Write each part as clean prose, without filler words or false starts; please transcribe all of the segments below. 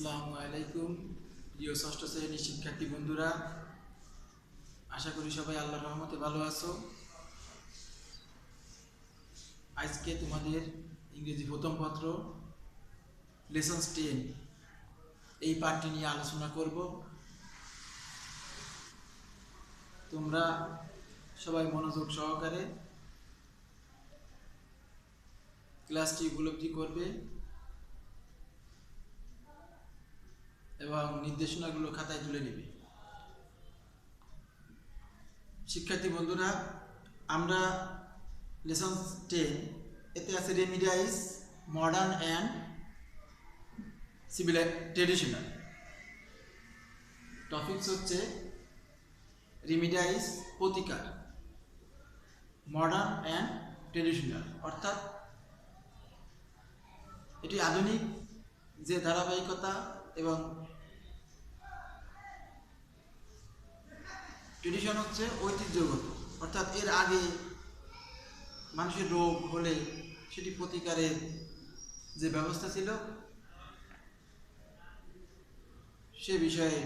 আসসালামু আলাইকুম প্রিয় ষষ্ঠ শ্রেণীর শিক্ষার্থী বন্ধুরা, আশা করি সবাই আল্লাহর রহমতে ভালো আছো। আজকে তোমাদের ইংরেজি প্রথম পত্র লেসন 10 এই পাঠটি নিয়ে আলোচনা করব। তোমরা সবাই মনোযোগ সহকারে ক্লাসটি উপলব্ধি করবে এবং নির্দেশনাগুলো খাতায় তুলে নেবে। শিক্ষার্থী বন্ধুরা, আমরা লেসন 10 এতে আছে remedies modern and civil traditional. Topics হচ্ছে রেমিডাইজ প্রতিকার, মডার্ন অ্যান্ড ট্রেডিশনাল অর্থাৎ এটি আধুনিক যে ধারাবাহিকতা এবং ট্রেডিশন হচ্ছে ঐতিহ্যগত, অর্থাৎ এর আগে মানুষের রোগ হলে সেটি প্রতিকারের যে ব্যবস্থা ছিল সে বিষয়ে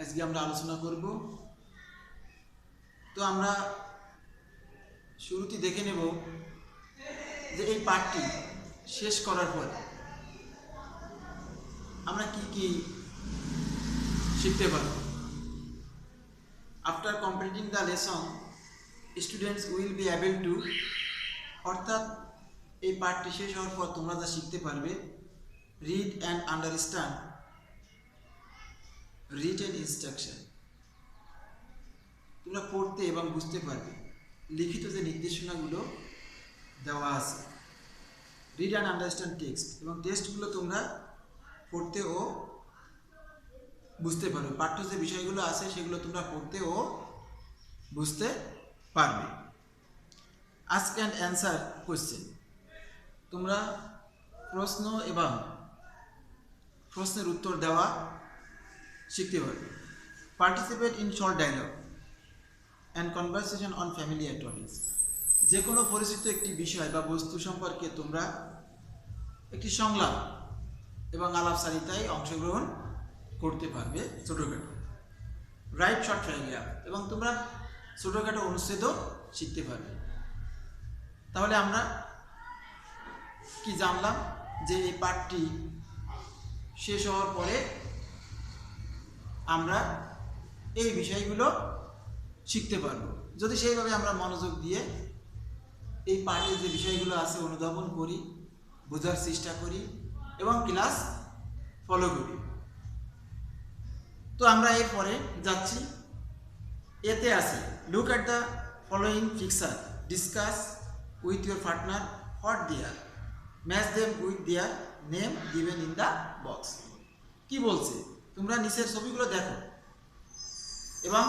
আজকে আমরা আলোচনা করব। তো আমরা শুরুতে দেখে নেব যে এই পাঠটি শেষ করার পর আমরা কি কি শিখতে পারব। After completing the lesson students will be able to, অর্থাৎ এই পাঠটি শেষ হওয়ার পর তোমরা যা শিখতে পারবে, read and understand written instruction, তোমরা পড়তে এবং বুঝতে পারবে লিখিত যে নির্দেশনাগুলো দেওয়া আছে। রিড অ্যান্ড আন্ডারস্ট্যান্ড টেক্সট, এবং টেক্সটগুলো তোমরা পড়তে ও বুঝতে পারবে। পাঠ্য যে বিষয়গুলো আছে সেগুলো তোমরা পড়তে ও বুঝতে পারবে। আস্ক অ্যান্ড অ্যান্সার কোয়েশ্চেন, তোমরা প্রশ্ন এবং প্রশ্নের উত্তর দেওয়া শিখতে পারবে। Participate in short dialogue and conversation on familiar topics, যে কোনো পরিচিত একটি বিষয় বা বস্তু সম্পর্কে তোমরা একটি সংলাপ এবং আলাপচারিতায় অংশগ্রহণ করতে পারবে ছোটোখাটো। রাইট শর্ট প্যারাগ্রাফ, এবং তোমরা ছোটোখাটো অনুচ্ছেদও শিখতে পারবে। তাহলে আমরা কি জানলাম যে এই পাঠটি শেষ হওয়ার পরে আমরা এই বিষয়গুলো শিখতে পারবো যদি সেইভাবে আমরা মনোযোগ দিয়ে এই পাঠের যে বিষয়গুলো আছে অনুধাবন করি, বোঝার চেষ্টা করি এবং ক্লাস ফলো করি। তো আমরা এরপরে যাচ্ছি, এতে আছে look at the following picture, discuss with your partner what there, match them with their name given in the box. কি বলছে, তোমরা নিচের ছবিগুলো দেখো এবং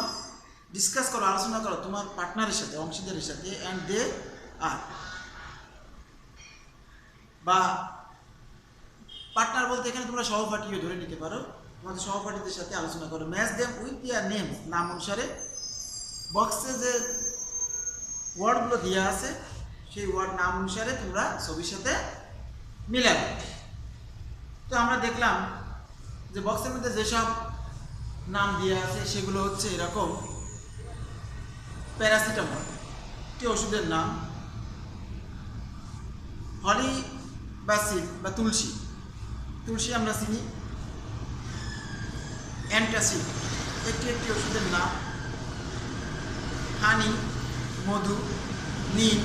ডিসকাস করো, আলোচনা করো তোমার পার্টনারের সাথে, অংশীদারের সাথে, অ্যান্ড দে আর, বা পার্টনার বলতে এখানে তোমরা সহপাঠীও ধরে নিতে পারো, তোমাদের সহপাঠীদের সাথে আলোচনা করো। Match them with their name, নাম অনুসারে বক্সে যে ওয়ার্ডগুলো দেওয়া আছে সেই ওয়ার্ড নাম অনুসারে তোমরা ছবির সাথে মিলাবে। তো আমরা দেখলাম যে বক্সের মধ্যে যেসব নাম দেওয়া আছে সেগুলো হচ্ছে এরকম: প্যারাসিটামল একটি ওষুধের নাম, হলি বাসিল বা তুলসী, তুলসী আমরা চিনি। অ্যান্টাসিড একটি ওষুধের নাম, হানি মধু, নিম,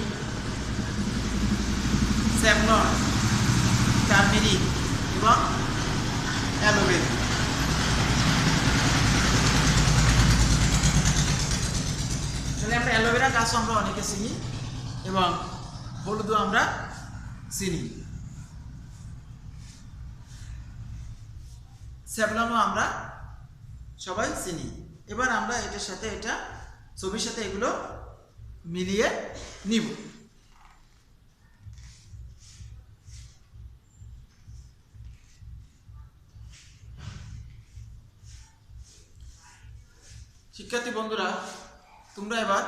স্যাভলন টার্মেরিক এবং অ্যালোভেরা। তাহলে আমরা অ্যালোভেরা গাছও আমরা অনেকে চিনি এবং হলুদও আমরা চিনি, স্যাভলনও আমরা সবাই চিনি। এবার আমরা এটার সাথে এটা ছবির সাথে এগুলো মিলিয়ে নিব। শিক্ষার্থী বন্ধুরা, তোমরা এবার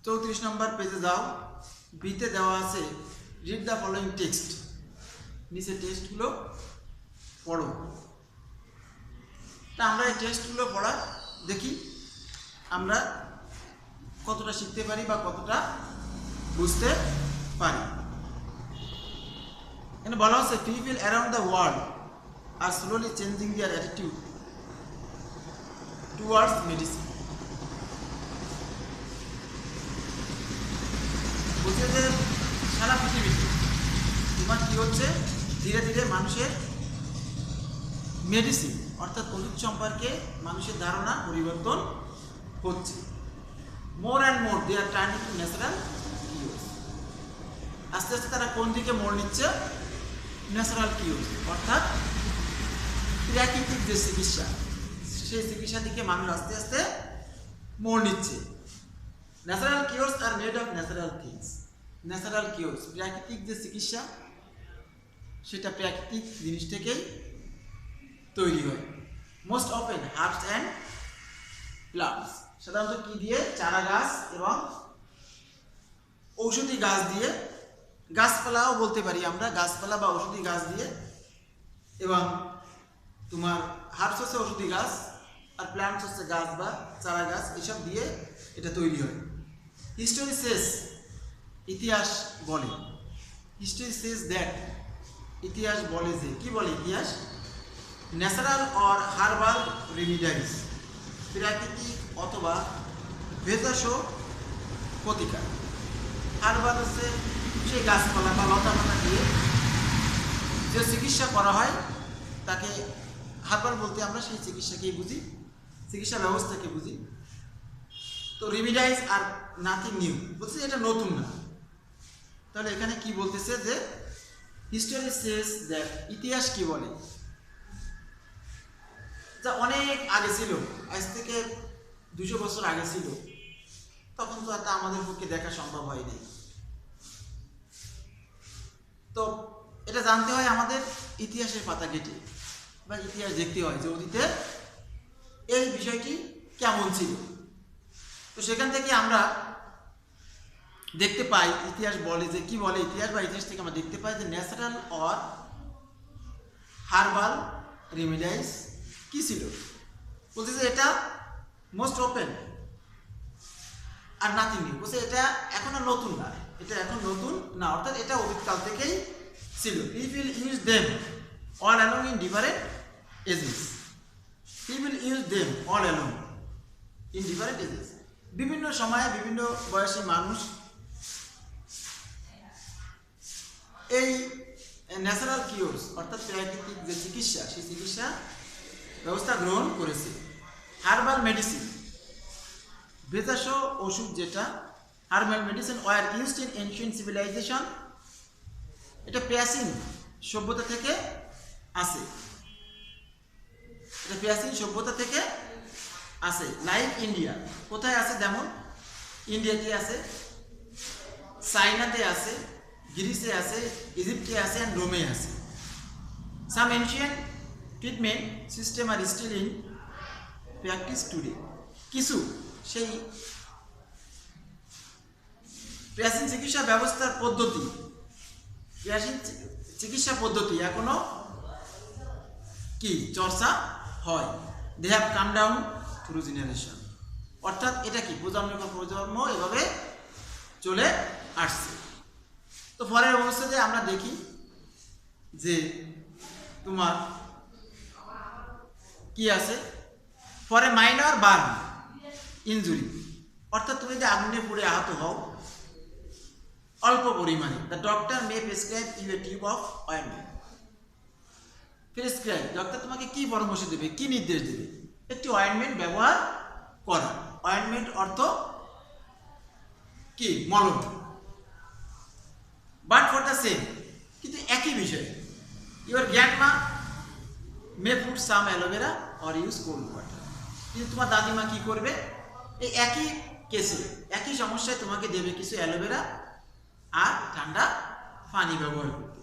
34 নম্বর পেজে যাও। বিতে দেওয়া আছে রিড দ্য ফলোয়িং টেক্সট, নিচে টেস্টগুলো পড়ো। তা আমরা এই টেস্টগুলো পড়া দেখি আমরা কতটা শিখতে পারি বা কতটা বুঝতে পারি। এখানে বলা হচ্ছে people around the world are slowly changing their attitude towards medicine. বলছে যে সারা পৃথিবীতে তোমার কি হচ্ছে, ধীরে ধীরে মানুষের মেডিসিন অর্থাৎ ওষুধ সম্পর্কে মানুষের ধারণা পরিবর্তন হচ্ছে। More and more they are turning to natural cures. আস্তে আস্তে তারা কোন দিকে মোড় নিচ্ছে? ন্যাচারাল কিউরস অর্থাৎ প্রাকৃতিক যে চিকিৎসা, সেই চিকিৎসা দিকে মানুষ আস্তে আস্তে মোড় নিচ্ছে। Natural cures are made of natural things. Natural cures প্রাকৃতিক যে চিকিৎসা, সেটা প্রাকৃতিক জিনিস থেকেই তৈরি হয়। Most often herbs and plants, সাধারণত কি দিয়ে? চারা গাছ এবং ঔষধি গাছ দিয়ে, গাছপালাও বলতে পারি আমরা, গাছপালা বা ঔষধি গাছ দিয়ে, এবং তোমার হার্বস হচ্ছে ঔষধি গাছ আর প্লান্টস হচ্ছে গাছ বা চারা গাছ, এসব দিয়ে এটা তৈরি হয়। হিস্টোরি সেজ, ইতিহাস বলে, হিস্টোরি সেজ দ্যাট, ইতিহাস বলে যে, কি বলে ইতিহাস? ন্যাচারাল অর হার্বাল রেমিডাইস, প্রাকৃতিক অথবা ভেষজ প্রতিকার। হার্বাল হচ্ছে সেই গাছপালা বা লতাপাতা দিয়ে যে চিকিৎসা করা হয় তাকে হার্বাল বলতে আমরা সেই চিকিৎসাকেই বুঝি, চিকিৎসা ব্যবস্থাকে বুঝি। তো রেমিডাইস আর নাথিং নিউ বলছে এটা নতুন না। তাহলে এখানে কি বলতেছে যে হিস্টোরি সেজ দ্যাট, ইতিহাস কি বলে? যা অনেক আগে ছিল, আজ থেকে 200 বছর আগে ছিল, তখন তো তা আমাদের পক্ষে দেখা সম্ভব হয়নি। তো এটা জানতে হয় আমাদের ইতিহাসের পাতা ঘেঁটে বা ইতিহাস দেখতে হয় যে অতীতে এই বিষয়টি কেমন ছিল। তো সেখান থেকে আমরা দেখতে পাই, ইতিহাস বলে যে, কি বলে ইতিহাস বা ইতিহাস থেকে আমরা দেখতে পাই যে ন্যাচারাল অর হার্বাল রেমিডাইস কি ছিল? বলছে যে এটা মোস্ট ওপেন আর নাথিং নিউ, বলছে এটা এখনো নতুন না, এটা এখন নতুন না, অর্থাৎ এটা অতীতকাল থেকেই ছিল। People use them all along in different ages. People use them all along in different ages, বিভিন্ন সময়ে বিভিন্ন বয়সী মানুষ এই ন্যাচারাল কিউরস অর্থাৎ প্রাকৃতিক যে চিকিৎসা, সেই চিকিৎসা ব্যবস্থা গ্রহণ করেছে। হার্বাল মেডিসিন, ভেষজ ওষুধ যেটা, herbal medicine were used in ancient civilization, এটা প্রাচীন সভ্যতা থেকে আসে, এটা প্রাচীন সভ্যতা থেকে আসে। লাইক ইন্ডিয়া, কোথায় আছে? যেমন ইন্ডিয়াতে আছে, চাইনাতে আছে, গ্রিসে আছে, ইজিপ্টে আছে, অ্যান্ড রোমে আছে। Some ancient treatment system are still in practice today, কিছু সেই প্রাচীন চিকিৎসা ব্যবস্থার পদ্ধতি, প্রাচীন চিকিৎসা পদ্ধতি এখনো কি চর্চা হয়। They have come down through generation, অর্থাৎ এটা কি প্রজন্মের পর প্রজন্ম এভাবে চলে আসছে। তো পরের অবস্থাতে আমরা দেখি যে তোমার কি আছে, ফরে মাইনর বার্ন ইনজুরি, অর্থাৎ তুমি যদি আগুনে পুড়ে আহত হও অল্প পরিমাণে, the doctor may prescribe you a tube of ointment. Prescribe, doctor তোমাকে কি পরামর্শ দেবে, কি নির্দেশ দেবে? একটি অয়েন্টমেন্ট ব্যবহার করা। অয়েন্টমেন্ট অর্থ কি? মলম। বাট ফর দ্য সেম, কিন্তু একই বিষয়। Your grandma May put some aloe vera or use cold water, কিন্তু তোমার দাদিমা কি করবে? এই একই কেসে, একই সমস্যায় তোমাকে দেবে কিছু অ্যালোভেরা আর ঠান্ডা পানি ব্যবহার করতে।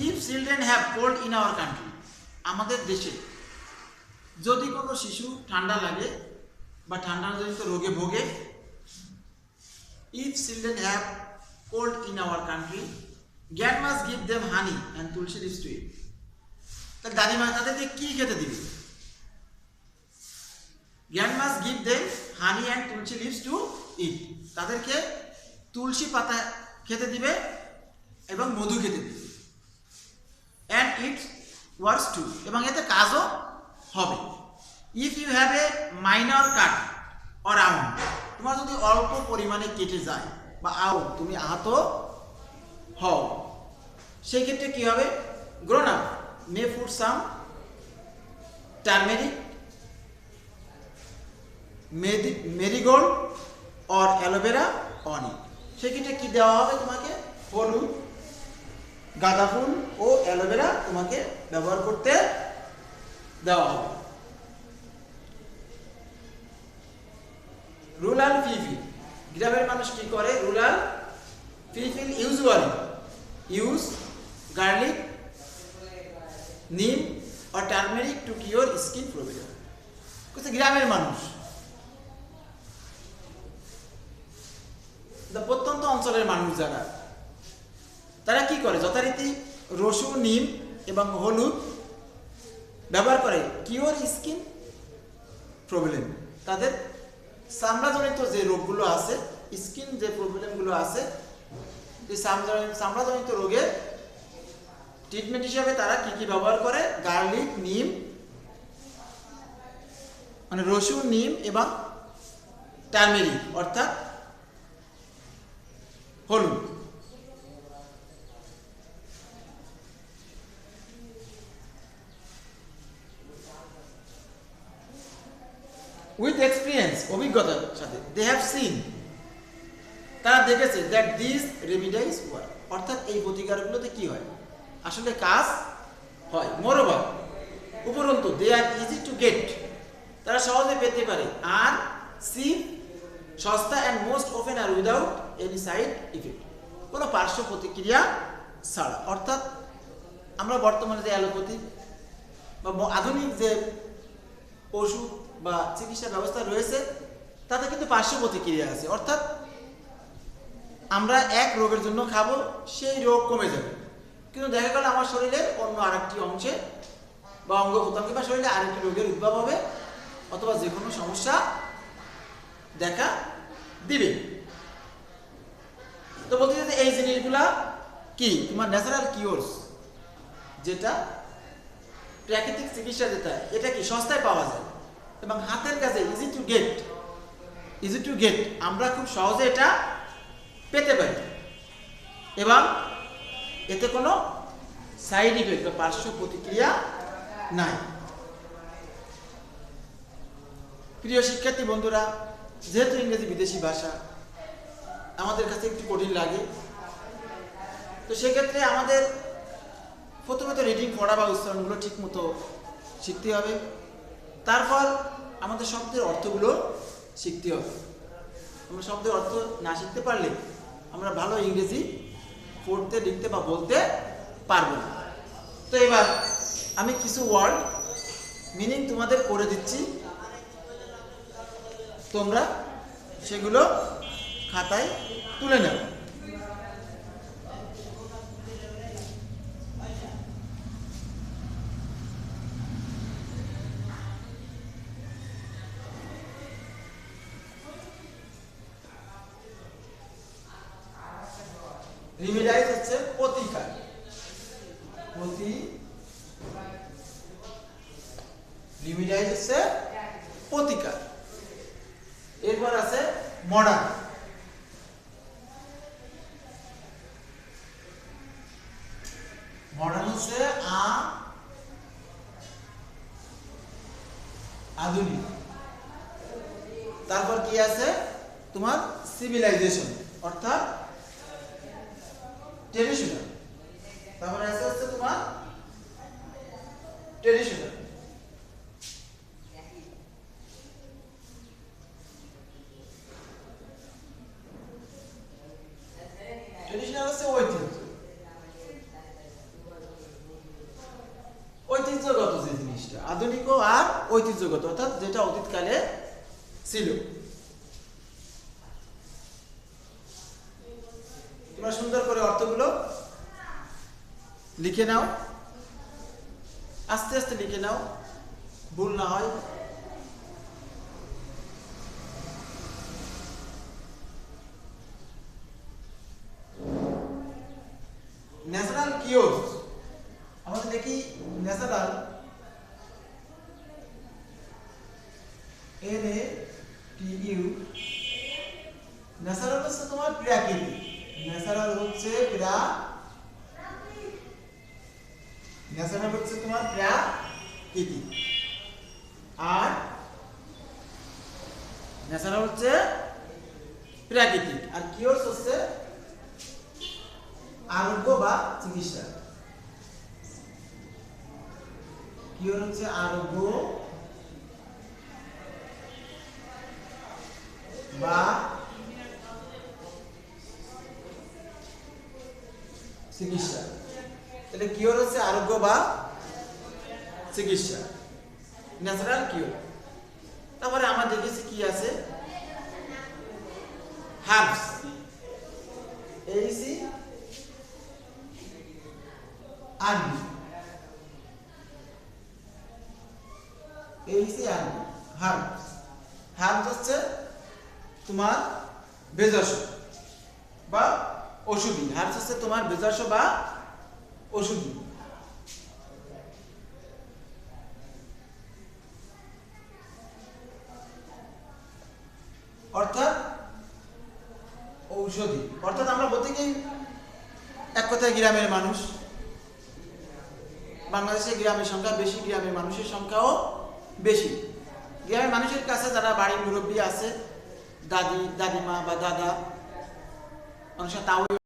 If children have cold in our country, আমাদের দেশে যদি কোনো শিশু ঠান্ডা লাগে বা ঠান্ডাজনিত রোগে ভোগে, if children have cold in our country grandmas give them honey and tulsi leaves to eat. তাহলে দাদিমা তাদেরকে কি খেতে দিবে? grandmas give them honey and tulsi leaves to eat. তাদেরকে তুলসী পাতা খেতে দিবে এবং মধু খেতে দিবে। and it works too, এবং এতে কাজও হবে। if you have a minor cut or wound, তোমার যদি অল্প পরিমাণে কেটে যায় বা তুমি আহত হও, সেই ক্ষেত্রে কি হবে? grown up may put some turmeric, marigold or aloe vera on it. সেই ক্ষেত্রে কি দেওয়া হবে তোমাকে? হলুদ, গাঁদা ফুল ও অ্যালোভেরা তোমাকে ব্যবহার করতে দেওয়া হবে। রুরাল পিপল, গ্রামের মানুষ কি করে? Rural people usually use garlic, নিম or turmeric to cure skin problem. গ্রামের মানুষ, প্রত্যন্ত অঞ্চলের মানুষ যারা, তারা কি করে? যথারীতি রসুন, নিম এবং হলুদ ব্যবহার করে কিওর স্কিন প্রবলেম। তাদের চামড়াজনিত যে রোগগুলো আছে, স্কিন যে প্রবলেমগুলো আছে, এই চামড়াজনিত রোগের ট্রিটমেন্ট হিসাবে তারা কি কি ব্যবহার করে? গার্লিক, নিম মানে রসুন, নিম এবং টার্মেরিক অর্থাৎ হলুদ। উইথ এক্সপিরিয়েন্স, অভিজ্ঞতার সাথে, দে হ্যাভ সিন, তারা দেখেছে দ্যাট দিস রেমিডিস ওয়ার্ক, অর্থাৎ এই প্রতিকারগুলোতে কি হয়? আসলে কাজ হয়। মোরওভার, উপরন্তু, they are easy to get, তারা সহজে পেতে পারে, আর চিপ, সস্তা, and most often are without any side effect, কোনো পার্শ্ব প্রতিক্রিয়া ছাড়া। অর্থাৎ আমরা বর্তমানে যে অ্যালোপ্যাথি বা আধুনিক যে ওষুধ বা চিকিৎসা ব্যবস্থা রয়েছে, তাতে কিন্তু পার্শ্ব প্রতিক্রিয়া আছে। অর্থাৎ আমরা এক রোগের জন্য খাবো, সেই রোগ কমে যাবে, কিন্তু দেখা গেল আমার শরীরের অন্য আরেকটি অংশে বা অঙ্গ প্রত্যঙ্গে বা শরীরে আরেকটি রোগের উদ্ভব হবে, অথবা যে কোনো সমস্যা দেখা দিবে। তো বলতে যে এই জিনিসগুলা কি তোমার ন্যাচারাল কিওরস, যেটা প্রাকৃতিক চিকিৎসা, যেটা এটা কি সস্তায় পাওয়া যায় এবং হাতের কাছে ইজি টু গেট, আমরা খুব সহজে এটা পেতে পারি এবং এতে কোনো সাইড ইফেক্ট বা পার্শ্ব প্রতিক্রিয়া নাই। প্রিয় শিক্ষার্থী বন্ধুরা, যেহেতু ইংরেজি বিদেশি ভাষা আমাদের কাছে একটু কঠিন লাগে, তো সেক্ষেত্রে আমাদের প্রথমত রিডিং, পড়া বা উচ্চারণগুলো ঠিক মতো শিখতে হবে। তারপর আমাদের শব্দের অর্থগুলো শিখতে হবে। আমরা শব্দের অর্থ না শিখতে পারলে আমরা ভালো ইংরেজি পড়তে, লিখতে বা বলতে পারবো না। তো এবার আমি কিছু ওয়ার্ড মিনিং তোমাদের করে দিচ্ছি, তোমরা সেগুলো খাতায় তুলে নেব। রিমিডাইজ হচ্ছে প্রতিকার, রিমিডাইজ হচ্ছে প্রতিকার। এরপর আছে মডার্ন, মডার্ন হচ্ছে আধুনিক। তারপর কি আছে তোমার? সিভিলাইজেশন অর্থাৎ ট্রেডিশনাল। তারপরে আছে হচ্ছে তোমার ট্রেডিশনাল। ট্রেডিশনাল হচ্ছে ঐতিহ্য, ঐতিহ্যগত যে জিনিসটা। আধুনিক আর ঐতিহ্যগত অর্থাৎ যেটা অতীতকালে ছিল। তোমরা সুন্দর করে অর্থগুলো লিখে নাও, আস্তে আস্তে লিখে নাও, ভুল না হয়। ন্যাচারাল কিওরস, আমাদের দেখি ন্যাচারাল NATU, ন্যাচারাল হচ্ছে তোমার প্রাকৃতিক, ন্যাচারাল হচ্ছে ন্যাচারাল হচ্ছে তোমার প্রাকৃতিক, আর ন্যাচারাল হচ্ছে প্রাকৃতিক, আর কিওরস হচ্ছে আরোগ্য বা চিকিৎসা। কিওর হচ্ছে আরোগ্য বা চিকিৎসা। তাহলে কিওর হচ্ছে আরোগ্য বা চিকিৎসা, ন্যাচারাল কিওর। তারপরে আমরা দেখেছি কি আছে, হার্বস, এইসি আরবি, এইসি আরবি, হার্বস। হার্বস হচ্ছে তোমার ভেষজ বা ঔষধি, হার্বস হচ্ছে তোমার ভেষজ বা ঔষধি। অর্থাৎ ঔষধি, অর্থাৎ আমরা বলতে কি এক কথায় গ্রামের মানুষ, বাংলাদেশে গ্রামের সংখ্যা বেশি, গ্রামের মানুষের সংখ্যাও বেশি। গ্রামের মানুষের কাছে যারা বাড়ির মুরব্বী আছে, দাদি, দাদিমা বা দাদা, অনেক সময় তাও